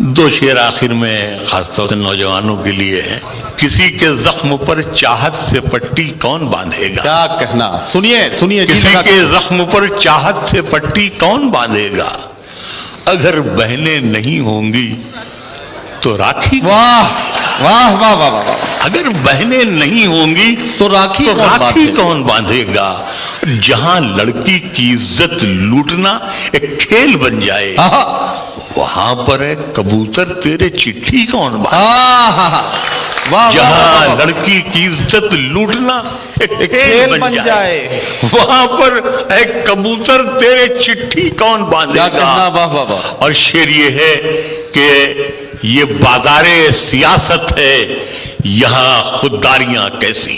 دو شعر آخر میں خاص طور سے نوجوانوں کے لیے ہے. کسی کے زخم پر چاہت سے پٹی کون باندھے گا؟ کیا کہنا، سنیے کسی کے زخم پر چاہت سے پٹی کون باندھے گا؟ اگر بہنیں نہیں ہوں گی تو راکھی. واہ واہ واہ واہ واہ. اگر بہنیں نہیں ہوں گی تو راکھی کون باندھے گا؟ جہاں لڑکی کی عزت لوٹنا ایک کھیل بن جائے وہاں پر ہے کبوتر تیرے چٹھی کون باندھے؟ جہاں لڑکی کی عزت لوٹنا ایک کھیل بن جائے وہاں پر ہے کبوتر تیرے چٹھی کون باندھے گا؟ اور شعر یہ ہے کہ یہ بازار سیاست ہے یہاں خودداریاں کیسی.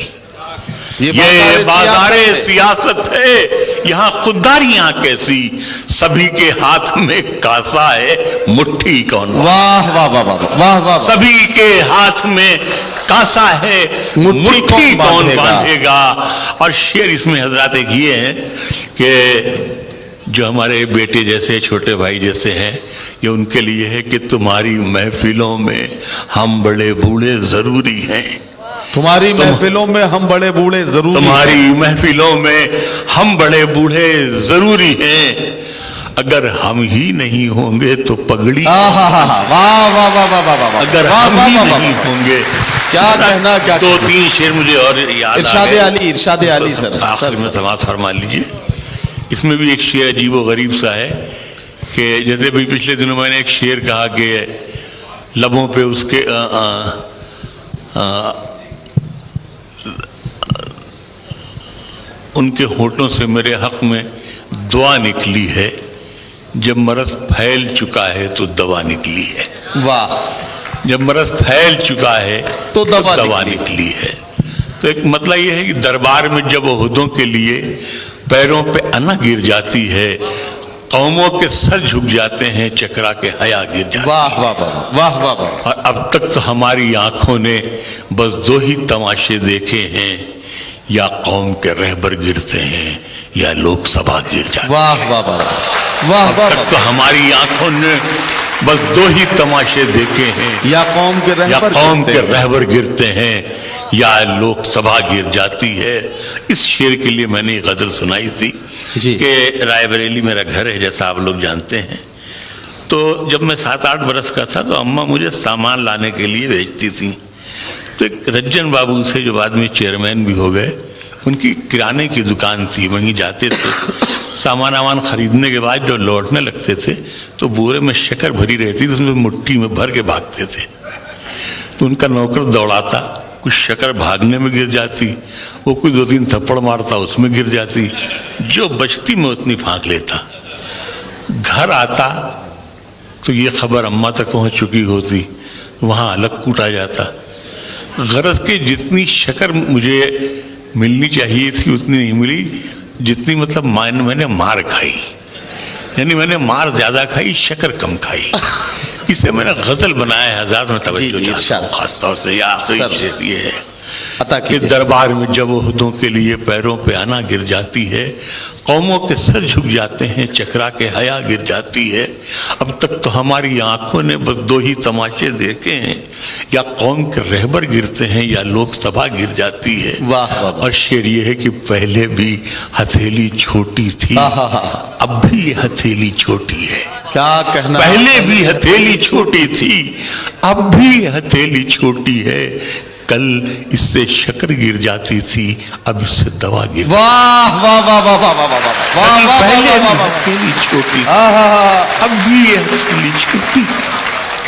یہ بازار سیاست ہے یہاں خودداریاں کیسی. سبھی کے ہاتھ میں کاسا ہے مٹھی کون. واہ واہ واہ واہ. سبھی کے ہاتھ میں کاسا ہے مٹھی کون باندھے گا. اور شعر اس میں حضرات ایک یہ ہیں کہ جو ہمارے بیٹے جیسے چھوٹے بھائی جیسے ہیں یہ ان کے لیے ہے کہ تمہاری محفلوں میں ہم بڑے بوڑھے ضروری ہیں. تمہاری محفلوں میں ہم بڑے بوڑھے ضروری ہیں. تمہاری محفلوں میں ہم بڑے بوڑھے ضروری ہیں. اگر ہم ہی نہیں ہوں گے تو پگڑی. اگر ہم ہی نہیں ہوں گے کیا کہنا. دو تین شعر مجھے اور یاد ارشاد علی سر آخر میں سماعت فرما لیجیے. اس میں بھی ایک شعر عجیب و غریب سا ہے کہ جیسے بھی پچھلے دنوں میں نے ایک شعر کہا کہ لبوں پہ اس کے ان کے ہونٹوں سے میرے حق میں دعا نکلی ہے جب مرض پھیل چکا ہے تو دوا نکلی ہے. واہ. جب مرض پھیل چکا ہے تو دوا نکلی ہے. تو ایک مطلب یہ ہے کہ دربار میں جب عہدوں کے لیے پیروں پہ انا گر جاتی ہے قوموں کے سر جھک جاتے ہیں چکرا کے حیا گر جاتی ہے. واہ واہ واہ واہ واہ. اور اب تک تو ہماری آنکھوں نے بس دو ہی تماشے دیکھے ہیں یا قوم کے رہبر گرتے ہیں یا لوک سبھا گر جاتے ہیں. واہ واہ واہ. اب تک تو ہماری آنکھوں نے بس دو ہی تماشے دیکھے ہیں یا قوم کے رہبر گرتے ہیں یا لوک سبھا گر جاتی ہے. اس شعر کے لیے میں نے غزل سنائی تھی کہ رائے بریلی میرا گھر ہے جیسا آپ لوگ جانتے ہیں. تو جب میں 7-8 برس کا تھا تو اماں مجھے سامان لانے کے لیے بھیجتی تھیں. تو ایک رجن بابو سے جو بعد میں چیئرمین بھی ہو گئے ان کی کرانے کی دکان تھی وہیں جاتے تھے. سامان خریدنے کے بعد جو لوٹنے لگتے تھے تو بورے میں شکر بھری رہتی تھی اس میں مٹھی میں بھر کے بھاگتے تھے. تو ان کا نوکر دوڑاتا کچھ شکر بھاگنے میں گر جاتی وہ کوئی 2-3 تھپڑ مارتا اس میں گر جاتی جو بچتی میں اتنی پھانک لیتا. گھر آتا تو یہ خبر اماں تک پہنچ چکی ہوتی وہاں الگ کوٹا جاتا. غرض کہ جتنی شکر مجھے ملنی چاہیے تھی اتنی نہیں ملی جتنی مطلب میں نے مار کھائی. یعنی میں نے مار زیادہ کھائی شکر کم کھائی. اسے میں نے غزل بنایا ہے. حضرات میں توجہ خاص طور سے یہ ہے کہ دربار میں جب عہدوں کے لیے پیروں پہ آنا گر جاتی ہے قوموں کے سر جھک جاتے ہیں چکرا کے حیا گر جاتی ہے. اب تک تو ہماری آنکھوں نے بس دو ہی تماشے دیکھے ہیں یا قوم کے رہبر گرتے ہیں یا لوک سبھا گر جاتی ہے. اور شعر یہ ہے کہ پہلے بھی ہتھیلی چھوٹی تھی اب بھی یہ ہتھیلی چھوٹی ہے. کیا کہنا. پہلے بھی ہتھیلی چھوٹی تھی اب بھی ہتھیلی چھوٹی ہے. کل اس سے شکر گر جاتی تھی اب اس سے دوا گر. واہ واہ واہ واہ واہ واہ واہ. پہلے بھی ہتھیلی چھوٹی اب بھی یہ ہتھیلی چھوٹی.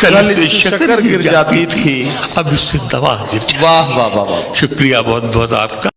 کل سے شکر گر جاتی تھی اب اس سے دوا گر جاتی. واہ واہ واہ. شکریہ بہت بہت آپ کا.